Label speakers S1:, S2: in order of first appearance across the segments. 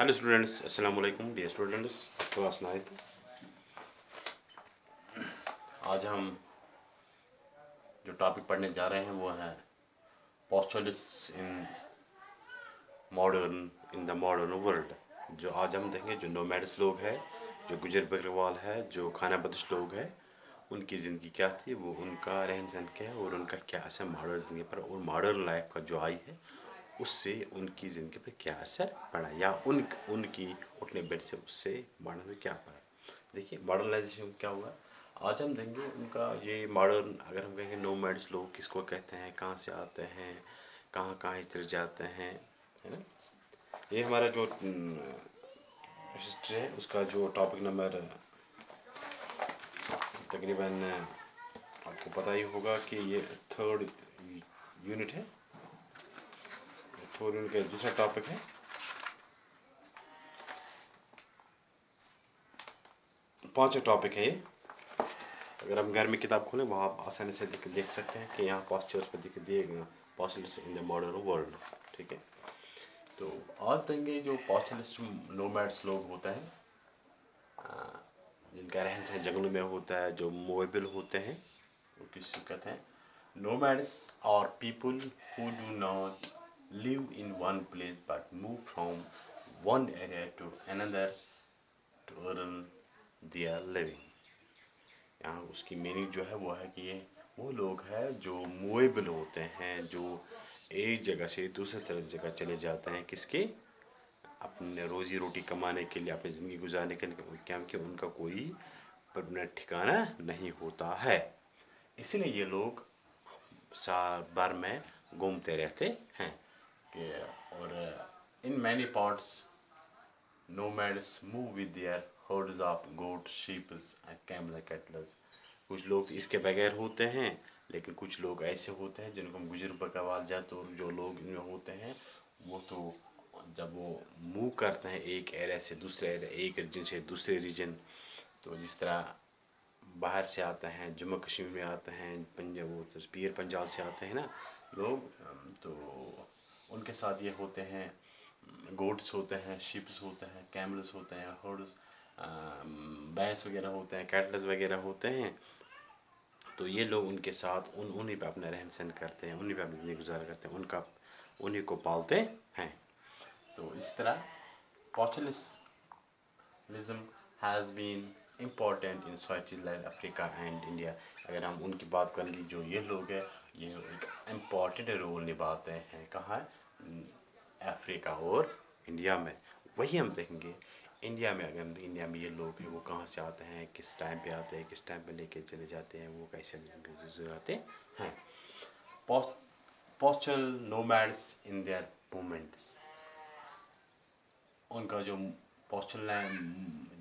S1: Hello students, अस्सलाम वालेकुम dear students. Class 9। आज हम जो टॉपिक पढ़ने जा रहे हैं वो है पोस्चुलिस्ट इन द मॉडर्न वर्ल्ड। जो आज हम देखेंगे जो नोमैड्स लोग हैं, जो गुजर बकरवाल है, जो खाना बदश लोग हैं, उनकी ज़िंदगी क्या थी, वो उनका रहन सहन क्या है और उनका क्या असर मॉडर्न ज़िंदगी पर और मॉडर्न लाइफ का जो आई है उससे उनकी ज़िंदगी पर क्या असर पड़ा, या उनकी उठने बैठ से उससे मॉडर्न में क्या पड़ा। देखिए मॉडर्नाइजेशन क्या हुआ। आज हम देखेंगे उनका ये मॉडर्न, अगर हम कहेंगे नोमैड्स लोग किसको कहते हैं, कहाँ से आते हैं, कहाँ कहाँ इधर जाते हैं, है ना। ये हमारा जो हिस्ट्री है उसका जो टॉपिक नंबर तकरीबन आपको पता ही होगा कि ये थर्ड यूनिट है। थर्ड यूनिट का दूसरा टॉपिक है। पांचवा टॉपिक है ये। अगर हम घर में किताब खोलें वहाँ आप आसानी से देख सकते हैं कि यहाँ पॉस्चर्स पर दिए गए postures in the modern world. ठीक है, तो आज देंगे जो पॉस्चलिस्ट नोमैड्स लोग होते हैं, जिनका रहन सहन जंगलों में होता है, जो मूवेबल होते हैं, वो किसी कहते हैं। Nomads are people who do not live in one place but move from one area to another to earn their living. यहाँ उसकी मीनिंग जो है वो है कि ये वो लोग हैं जो मूवेबल होते हैं, जो एक जगह से दूसरे जगह चले जाते हैं, किसके अपने रोज़ी रोटी कमाने के लिए, अपनी ज़िंदगी गुजारने के लिए, क्या कि उनका कोई परमानेंट ठिकाना नहीं होता है। इसलिए ये लोग साल भर में घूमते रहते हैं कि और in many parts nomads move with their herds of goats, sheep and camel cattle। कुछ लोग तो इसके बगैर होते हैं, लेकिन कुछ लोग ऐसे होते हैं जिनको हम गुजर बकरवाल जाते, और जो लोग इनमें होते हैं वो तो जब वो मूव करते हैं एक एरिया से दूसरे एरिया, एक रीजन से दूसरे रीजन, तो जिस तरह बाहर से आते हैं, जम्मू कश्मीर में आते हैं, पंजाब वो तो पीर पंजाब से आते हैं ना लोग, तो उनके साथ ये होते हैं, गोट्स होते हैं, शिप्स होते हैं, कैमल्स होते हैं, हॉर्स, भैंस वगैरह होते हैं, कैटल्स वगैरह होते हैं। तो ये लोग उनके साथ उन्हीं पे अपना रहन सहन करते हैं, उन्हीं पे अपनी ज़िंदगी गुजारा करते हैं, उन्हीं को पालते हैं। तो इस तरह pastoralism has been important in society like Africa and India. अगर हम उनकी बात करेंगे, जो ये लोग हैं ये एक इम्पॉर्टेंट रोल निभाते हैं, कहाँ, अफ्रीका और इंडिया में। वही हम देखेंगे इंडिया में। अगर इंडिया में ये लोग हैं वो कहाँ से आते हैं, किस टाइम पे आते हैं, किस टाइम पे लेके चले जाते हैं, वो कैसे गुजराते हैं। Postal nomads in their movements, उनका जो पोस्टल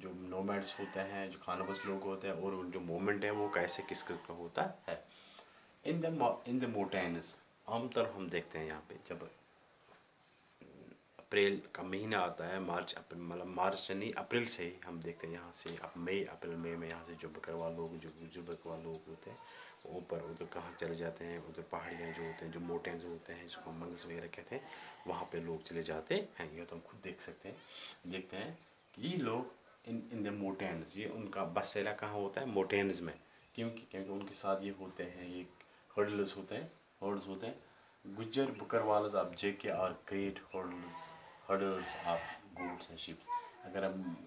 S1: जो नोमैड्स होते हैं, जो खानाबस लोग होते हैं, और जो मूवमेंट है वो कैसे किस किस्म का होता है। इन द मोटेन्स, आमतौर हम देखते हैं यहाँ पे जब अप्रैल का महीना आता है, मार्च अप्रैल, मतलब मार्च से नहीं, अप्रैल से ही हम देखते हैं यहाँ से, अब मई अप्रैल मई में यहाँ से जो बकरवाल लोग, जो गुजर बकरवाल लोग होते हैं वो ऊपर उधर कहाँ चले जाते हैं, उधर पहाड़ियाँ जो होते हैं, जो मोटेन्स होते हैं, जिसको मंगस वगैरह कहते हैं, वहाँ पे लोग चले जाते हैं। ये तो हम खुद देख सकते हैं, देखते हैं कि ये लोग इन द मोटेन्स, ये उनका बसेरा कहाँ होता है, मोटेन्स में। क्योंकि उनके साथ ये होते हैं, ये हर्डल्स होते हैं, हर्ड्स होते हैं। Gujjar Bakarwals of JK are great herders of goats and sheep. अगर हम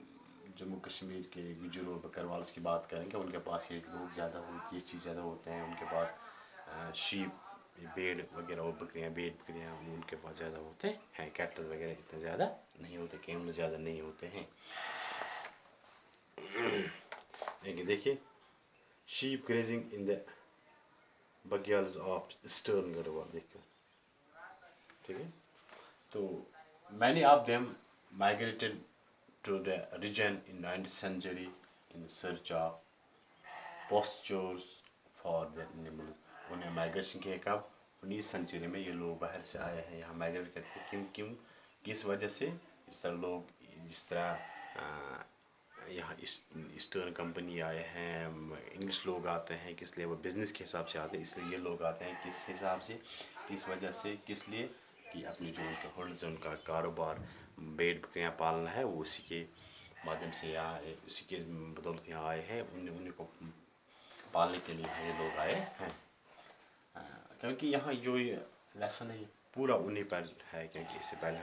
S1: जम्मू कश्मीर के गुज्जर और बकरवाल्स की बात करेंगे, उनके पास ये लोग ज़्यादा होती, ये चीज़ ज़्यादा होते हैं उनके पास। शीप, भेड़ वगैरह और बकरियाँ, भेड़ बकरियाँ उनके पास ज़्यादा होते हैं। कैटल वगैरह इतने ज़्यादा नहीं होते, कैमल ज़्यादा नहीं होते हैं। लेकिन देखिए sheep grazing in the bugyals of eastern Garhwal, देखिए, ठीक है। तो many of them migrated to the region in 19th century in search of pastures for their animals। उन्हें माइग्रेशन किया कब, 19वीं सेंचुरी में ये लोग बाहर से आए हैं, यहाँ माइग्रेट करके, क्यों किस वजह से, जिस तरह लोग, जिस तरह यहाँ ईस्टर्न कंपनी आए हैं, इंग्लिश लोग आते हैं, किस लिए, वो बिज़नेस के हिसाब से आते हैं, इसलिए ये लोग आते हैं किस हिसाब से, किस वजह से, किस लिए, कि अपनी जो उनके होल्ड्स, उनका कारोबार भेड़ बकरियाँ पालना है, वो उसी के माध्यम से यहाँ उसी के बदौलत यहाँ आए हैं, उन्हीं को पालने के लिए ये लोग आए हैं। क्योंकि यहाँ जो ये लेसन है पूरा उन्हीं पर है, क्योंकि इससे पहले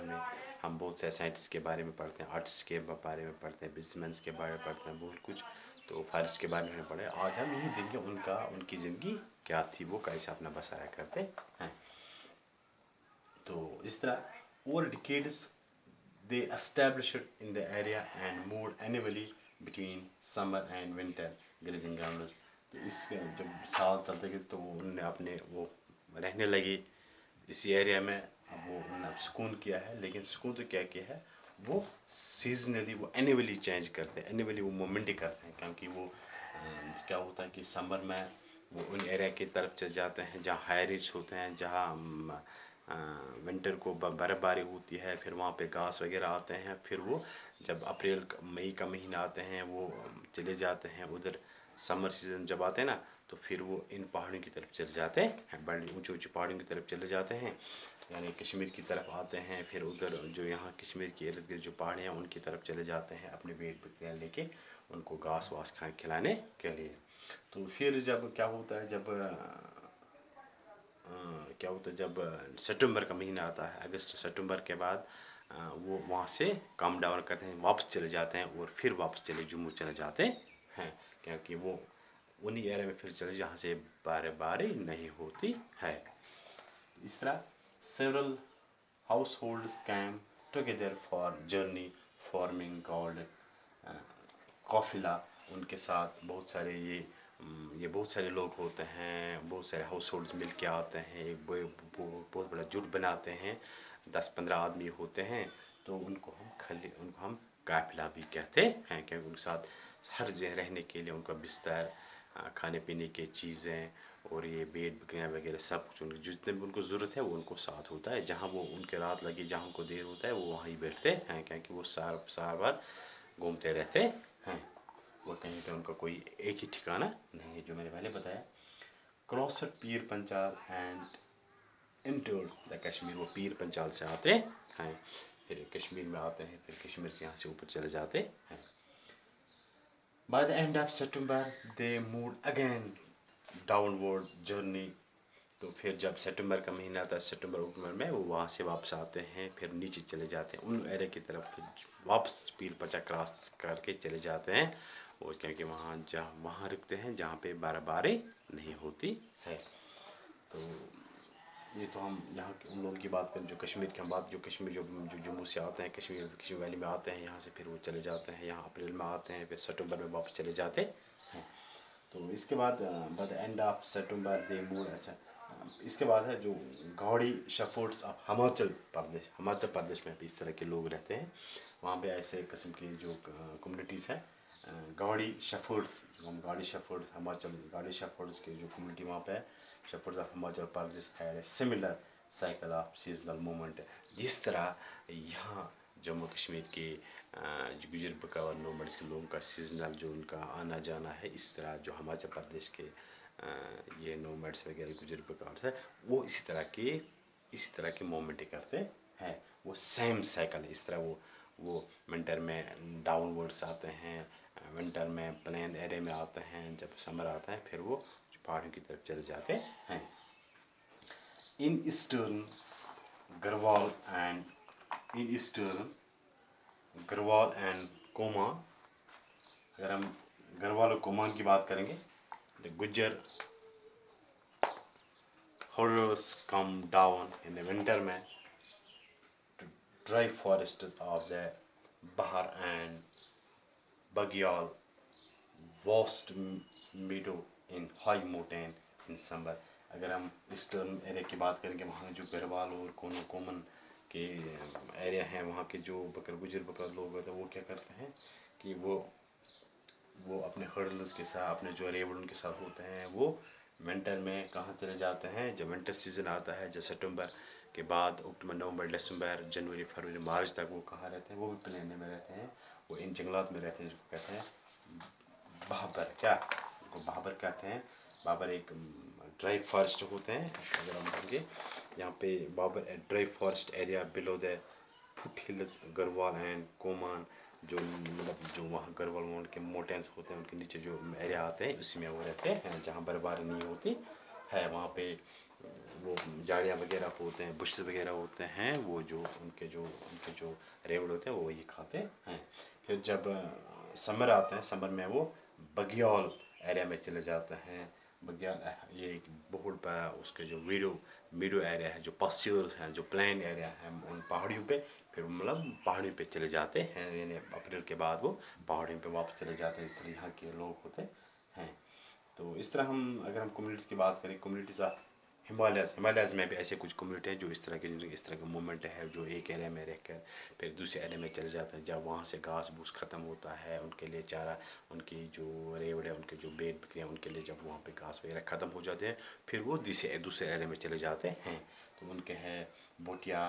S1: हम बहुत से साइंटिस्ट के बारे में पढ़ते हैं, आर्टिस्ट के बारे में पढ़ते हैं, बिजनेसमैन के बारे में पढ़ते हैं, बहुत कुछ। तो फारिस्ट के बारे में पढ़े, आज हम यही देखेंगे उनकी ज़िंदगी क्या थी, वो कैसे अपना बसाया करते हैं। तो इस तरह over decades they established in the area and moved annually between summer and winter grazing grounds। तो इस जब साल चलते गए तो उन्होंने अपने वो रहने लगे इसी एरिया में। अब वो उन्होंने सुकून किया है, लेकिन सुकून तो क्या किया है, वो सीजनली वो एनुअली चेंज करते हैं, एनुअली वो मूवमेंट करते हैं। क्योंकि वो क्या होता है कि समर में वो उन एरिया की तरफ चले जाते हैं जहाँ हाई रेट्स होते हैं, जहाँ विंटर को बर्फ़बारी होती है, फिर वहाँ पे घास वगैरह आते हैं। फिर वो जब अप्रैल मई का महीना आते हैं वो चले जाते हैं उधर। समर सीज़न जब आते हैं ना, तो फिर वो इन पहाड़ों की तरफ चले जाते हैं, बड़ी ऊंची ऊंची पहाड़ों की तरफ चले जाते हैं, यानी कश्मीर की तरफ आते हैं। फिर उधर जो यहाँ कश्मीर के इर्द गिर्द जो पहाड़ हैं उनकी तरफ चले जाते हैं अपने भेड़ बकरियाँ लेके, उनको घास वास खिलाने के लिए। तो फिर जब क्या होता है, जब सितंबर का महीना आता है, अगस्त सितंबर के बाद वो वहाँ से कम डाउन करते हैं, वापस चले जाते हैं, और फिर वापस जम्मू चले जाते हैं। क्योंकि वो उन्हीं एरिया में फिर चले जहाँ से बर्फबारी नहीं होती है। इस तरह several households came together for journey forming called काफिला। उनके साथ बहुत सारे ये बहुत सारे लोग होते हैं, बहुत सारे हाउस होल्ड्स मिल के आते हैं, एक बहुत बड़ा जुट बनाते हैं, 10-15 आदमी होते हैं। तो उनको हम काफिला भी कहते हैं, क्योंकि उनके साथ हर जगह रहने के लिए उनका बिस्तर, खाने पीने की चीज़ें और ये भेड़ बकरियाँ वगैरह सब कुछ उनको जितने भी उनको ज़रूरत है वो उनको साथ होता है। जहाँ वो उनके रात लगी, जहाँ उनको देर होता है, वो वहीं बैठते हैं, क्योंकि वो सार बार घूमते रहते हैं। वो कहीं पे उनका कोई एक ही ठिकाना नहीं है, जो मैंने पहले बताया। Crossed Pir Panchal and entered the Kashmir. वो पीर पंचाल से आते हैं, फिर कश्मीर में आते हैं, फिर कश्मीर से यहाँ से ऊपर चले जाते हैं। By the end of September they moved again downward journey। तो फिर जब सितंबर का महीना आता है, सितंबर अक्टूबर में, वो वहाँ से वापस आते हैं, फिर नीचे चले जाते हैं उन एरिया की तरफ, वापस पीर पंचाल क्रॉस करके चले जाते हैं। और क्योंकि वहाँ रुकते हैं जहाँ पे बर्फबारी नहीं होती है। तो ये तो हम यहाँ के उन लोगों की बात करें, जो कश्मीर की हम बात, जो कश्मीर जो जम्मू से आते हैं, कश्मीर वैली में आते हैं, यहाँ से फिर वो चले जाते हैं, यहाँ अप्रैल में आते हैं, फिर सितंबर में वापस चले जाते हैं। तो इसके बाद by the end of September they move. अच्छा, इसके बाद है जो गौड़ी शेफर्ड्स ऑफ हिमाचल प्रदेश में भी इस तरह के लोग रहते हैं। वहाँ पे ऐसे किस्म की जो कम्युनिटीज़ हैं, गौड़ी शेफर्ड्स, गौड़ी शेफर्ड्स की जो कम्युनिटी वहाँ पे है, शेफर्ड्स ऑफ हिमाचल प्रदेश है similar cycle of seasonal movement. जिस तरह यहाँ जम्मू कश्मीर के जो गुजर बकरवाल नोमैड्स के लोगों का सीजनल जो उनका आना जाना है, इस तरह जो हिमाचल प्रदेश के ये नोमैड्स वगैरह गुजर बकरवाल है, वो इसी तरह के मूवमेंट करते हैं। वो सेम साइकिल है। इस तरह वो विंटर में डाउनवर्ड्स आते हैं, विंटर में प्लेन एरिया में आते हैं, जब समर आता है फिर वो पहाड़ों की तरफ चले जाते हैं। In eastern Garhwal and Kumaon. अगर हम गढ़वाल और कोमान की बात करेंगे, the Gujjar horrors come down in the winter में to dry forests of the Bahar and Bagyal vast meadow in high mountain in summer। अगर हम ईस्टर्न एरिया की बात करेंगे, वहाँ जो गढ़वाल और कोमन के एरिया हैं, वहाँ के जो गुजर बकर लोग होते हैं, वो क्या करते हैं कि वो अपने हर्डल्स के साथ, अपने जो रेवड़ उनके साथ होते हैं, वो विंटर में कहाँ चले जाते हैं, जब विंटर सीज़न आता है, जब सितंबर के बाद अक्टूबर नवंबर दिसंबर जनवरी फरवरी मार्च तक वो कहाँ रहते हैं, वो भी प्लेन में रहते हैं, वो इन जंगलात में रहते हैं, जिसको कहते हैं बाबर। उनको बाबर कहते हैं। बाबर एक ड्राई फॉरेस्ट होते हैं। अगर हम देखेंगे यहाँ पे Bhabar dry forest area below the foothills Garhwal and Kumaon, جو مطلب جو وہاں گروال ماؤنٹ کے موٹینس ہوتے ہیں ان کے نیچے جو ایریا آتے ہیں اسی میں وہ رہتے ہیں جہاں برفباری نہیں ہوتی ہے، وہاں پہ وہ جھاڑیاں وغیرہ ہوتے ہیں، بشز وغیرہ ہوتے ہیں، وہ جو ان کے جو ریوڑ ہوتے ہیں وہ وہی کھاتے ہیں۔ پھر جب سمر آتے ہیں، سمر میں وہ بگیال ایریا میں چلے جاتے ہیں۔ بگیال یہ ایک بہت بڑا اس کے جو میڈو ایریا ہے، جو پاسچرز ہیں، جو پلین ایریا ہے ان پہاڑیوں پہ، پھر مطلب پہاڑیوں پہ چلے جاتے ہیں، یعنی اپریل کے بعد وہ پہاڑیوں پہ واپس چلے جاتے ہیں، اس طرح یہاں کے لوگ ہوتے ہیں۔ تو اس طرح اگر ہم کمیونٹیز کی بات کریں، کمیونٹیز آف ہمالیاز میں بھی ایسے کچھ کمیونٹی ہیں جو اس طرح کا موومنٹ ہے، جو ایک ایریا میں رہ کر پھر دوسرے ایریا میں چلے جاتے ہیں، جب وہاں سے گھاس بھوس ختم ہوتا ہے ان کے لیے چارہ، ان کی جو ریوڑ ہے، ان کے جو بیل بکریاں، ان کے لیے جب وہاں پہ گھاس وغیرہ ختم ہو جاتے ہیں پھر وہ دوسرے ایریا میں چلے جاتے ہیں۔ تو ان کے ہیں بوٹیا،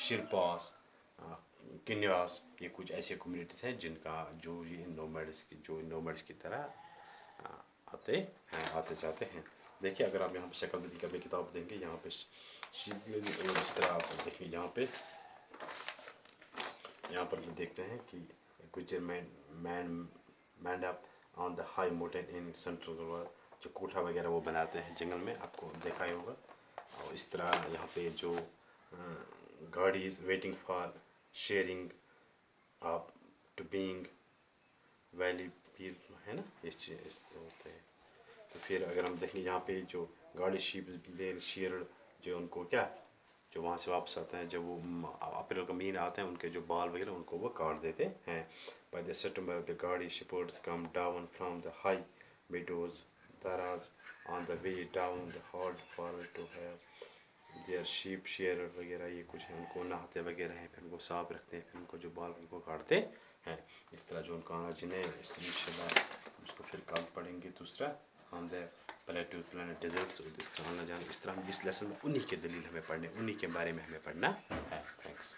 S1: شرپاس، کنیاس، یہ کچھ ایسے کمیونٹیز ہیں جن کا جو یہ نومیڈس کی طرح آتے جاتے ہیں۔ دیکھیے اگر آپ یہاں پہ شکل بدی کا بھی کتاب دیں گے، یہاں پہ شیپ میں بھی اور اس طرح آپ دیکھیں، یہاں پر بھی دیکھتے ہیں کہ Gujjar mend up on the high mountain in central Garhwal, جو کوٹھا وغیرہ وہ بناتے ہیں جنگل میں، آپ کو دیکھا ہی ہوگا۔ اور اس طرح یہاں پہ جو گاڑیز ویٹنگ فار شیئرنگ آپ ٹو بینگ ویلی پیر ہے نا، یہ چیز اس طرح ہوتے ہیں۔ تو پھر اگر ہم دیکھیں یہاں پہ جو گاڑی شیپ شیئر، جو ان کو کیا، جو وہاں سے واپس آتے ہیں، جب وہ اپریل کا مہینہ آتے ہیں، ان کے جو بال وغیرہ ان کو وہ کاٹ دیتے ہیں۔ By the September the Gaddi shepherds come down from the high meadows دراز on the way down the hard for to have their sheep shear وغیرہ، یہ کچھ ہے، ان کو نہاتے وغیرہ ہیں، پھر ان کو صاف رکھتے ہیں، پھر ان کو جو بال ان کو کاٹتے ہیں۔ اس طرح جو ان کا جنہیں اس کو پھر کل پڑھیں گے دوسرا آن دا پلیٹو پلانٹ ڈیزرٹس، اس طرح نہ جانے، اس طرح ہم اس لیسن میں انہی کے دلیل ہمیں پڑھنے، انہی کے بارے میں ہمیں پڑھنا ہے۔ تھینکس۔